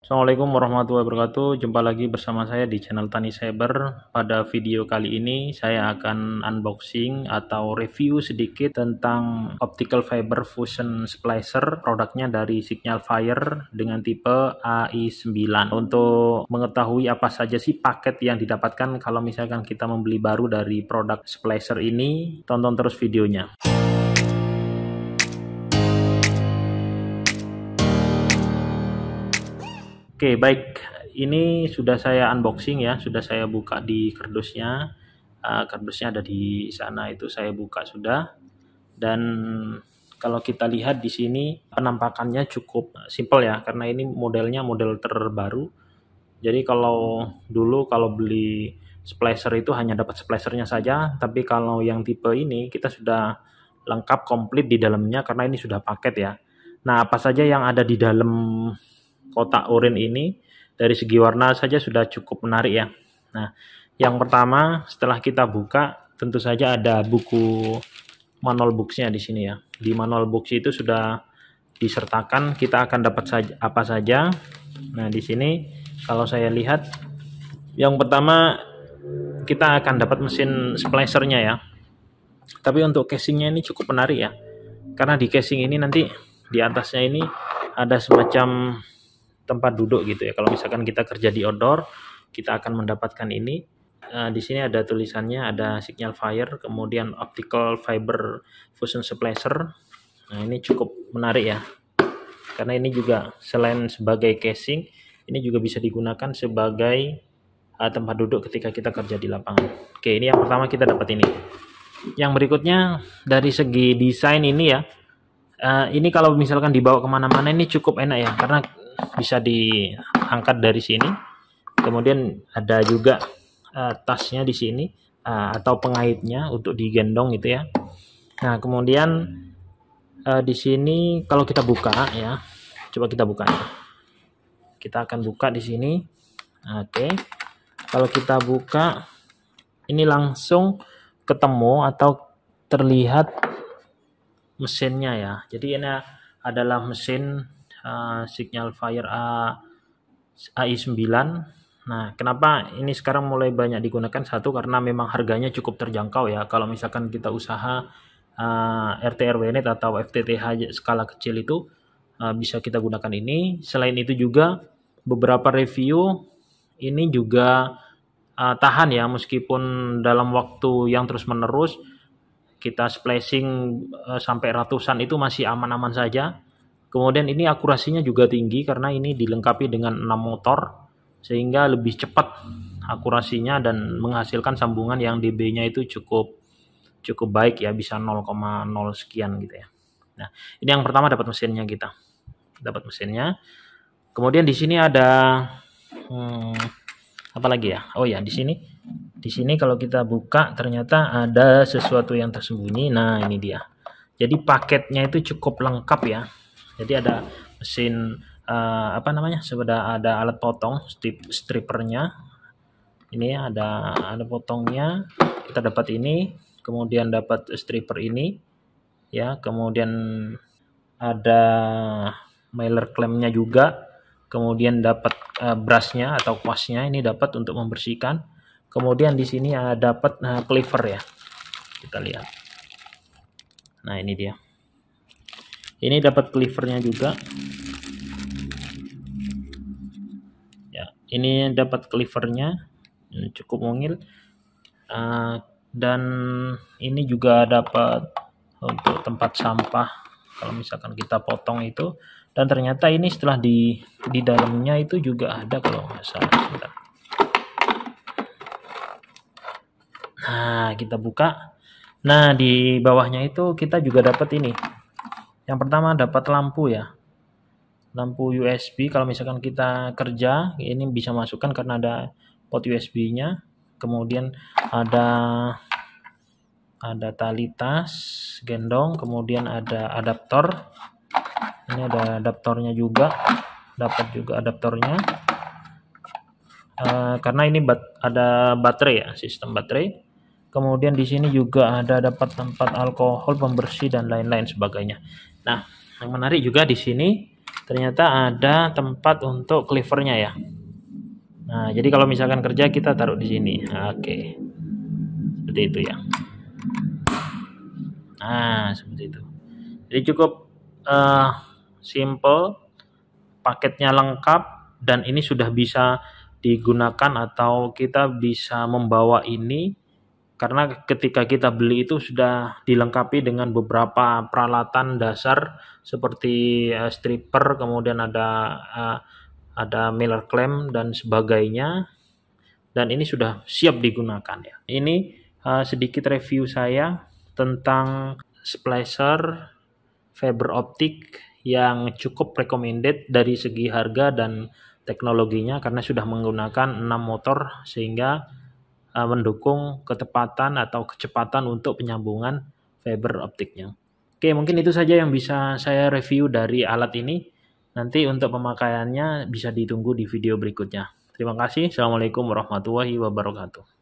Assalamualaikum warahmatullahi wabarakatuh. Jumpa lagi bersama saya di channel Tani Cyber. Pada video kali ini saya akan unboxing atau review sedikit tentang optical fiber fusion splicer, produknya dari Signal Fire dengan tipe AI9. Untuk mengetahui apa saja sih paket yang didapatkan kalau misalkan kita membeli baru dari produk splicer ini, tonton terus videonya. Oke, baik. Ini sudah saya unboxing ya, sudah saya buka di kardusnya. Kardusnya ada di sana, itu saya buka sudah. Dan kalau kita lihat di sini penampakannya cukup simpel ya, karena ini modelnya model terbaru. Jadi kalau dulu kalau beli splicer itu hanya dapat splicernya saja, tapi kalau yang tipe ini kita sudah lengkap komplit di dalamnya karena ini sudah paket ya. Nah, apa saja yang ada di dalam kotak oranye ini dari segi warna saja sudah cukup menarik ya. Nah, yang pertama setelah kita buka tentu saja ada buku manual books-nya di sini ya. Di manual books itu sudah disertakan kita akan dapat apa saja. Nah, di sini kalau saya lihat yang pertama kita akan dapat mesin splicernya ya. Tapi untuk casingnya ini cukup menarik ya. Karena di casing ini nanti di atasnya ini ada semacam tempat duduk gitu ya. Kalau misalkan kita kerja di outdoor, kita akan mendapatkan ini. Di sini ada tulisannya, ada Signal Fire, kemudian optical fiber fusion splicer. Nah, ini cukup menarik ya. Karena ini juga selain sebagai casing, ini juga bisa digunakan sebagai tempat duduk ketika kita kerja di lapangan. Oke, ini yang pertama kita dapat ini. Yang berikutnya dari segi desain ini ya. Ini kalau misalkan dibawa kemana-mana ini cukup enak ya, karena bisa diangkat dari sini. Kemudian ada juga tasnya di sini atau pengaitnya untuk digendong gitu ya. Nah, kemudian di sini kalau kita buka ya, coba kita buka ya. Kita akan buka di sini. Oke. Kalau kita buka ini langsung ketemu atau terlihat mesinnya ya. Jadi ini adalah mesin Signal Fire AI9. Nah, kenapa ini sekarang mulai banyak digunakan? Satu, karena memang harganya cukup terjangkau ya. Kalau misalkan kita usaha RT RW net atau FTTH skala kecil itu bisa kita gunakan ini. Selain itu juga beberapa review ini juga tahan ya, meskipun dalam waktu yang terus menerus kita splashing sampai ratusan itu masih aman-aman saja. Kemudian ini akurasinya juga tinggi karena ini dilengkapi dengan 6 motor sehingga lebih cepat akurasinya dan menghasilkan sambungan yang dB-nya itu cukup baik ya, bisa 0,0 sekian gitu ya. Nah, ini yang pertama dapat mesinnya kita. Dapat mesinnya. Kemudian di sini ada apa lagi ya? Oh ya, di sini kalau kita buka ternyata ada sesuatu yang tersembunyi. Nah, ini dia. Jadi paketnya itu cukup lengkap ya. Jadi ada mesin apa namanya? Sudah ada alat potong stripernya. Ini ada potongnya. Kita dapat ini, kemudian dapat stripper ini ya, kemudian ada mailer klampnya juga. Kemudian dapat brushnya atau kuasnya ini dapat untuk membersihkan. Kemudian di sini dapat cleaver ya. Kita lihat. Nah, ini dia. Ini dapat cleavernya juga. Ya, ini dapat cleavernya. Cukup mungil. Dan ini juga dapat untuk tempat sampah. Kalau misalkan kita potong itu. Dan ternyata ini setelah di dalamnya itu juga ada kalau nggak salah. Sebentar. Nah, kita buka. Nah, di bawahnya itu kita juga dapat ini. Yang pertama dapat lampu ya. Lampu USB kalau misalkan kita kerja, ini bisa masukkan karena ada port USB-nya. Kemudian ada tali tas, gendong, kemudian ada adaptor. Ini ada adaptornya juga. Dapat juga adaptornya. Karena ini ada baterai ya, sistem baterai. Kemudian di sini juga ada dapat tempat alkohol, pembersih dan lain-lain sebagainya. Nah, yang menarik juga di sini ternyata ada tempat untuk cleavernya ya. Nah, jadi kalau misalkan kerja kita taruh di sini. Oke. Seperti itu ya. Nah, seperti itu. Jadi cukup simple, paketnya lengkap, dan ini sudah bisa digunakan atau kita bisa membawa ini karena ketika kita beli itu sudah dilengkapi dengan beberapa peralatan dasar seperti stripper, kemudian ada Miller clamp dan sebagainya, dan ini sudah siap digunakan ya. Ini sedikit review saya tentang splasher fiber optik yang cukup recommended dari segi harga dan teknologinya karena sudah menggunakan 6 motor sehingga mendukung ketepatan atau kecepatan untuk penyambungan fiber optiknya. Oke, mungkin itu saja yang bisa saya review dari alat ini. Nanti untuk pemakaiannya bisa ditunggu di video berikutnya. Terima kasih. Assalamualaikum warahmatullahi wabarakatuh.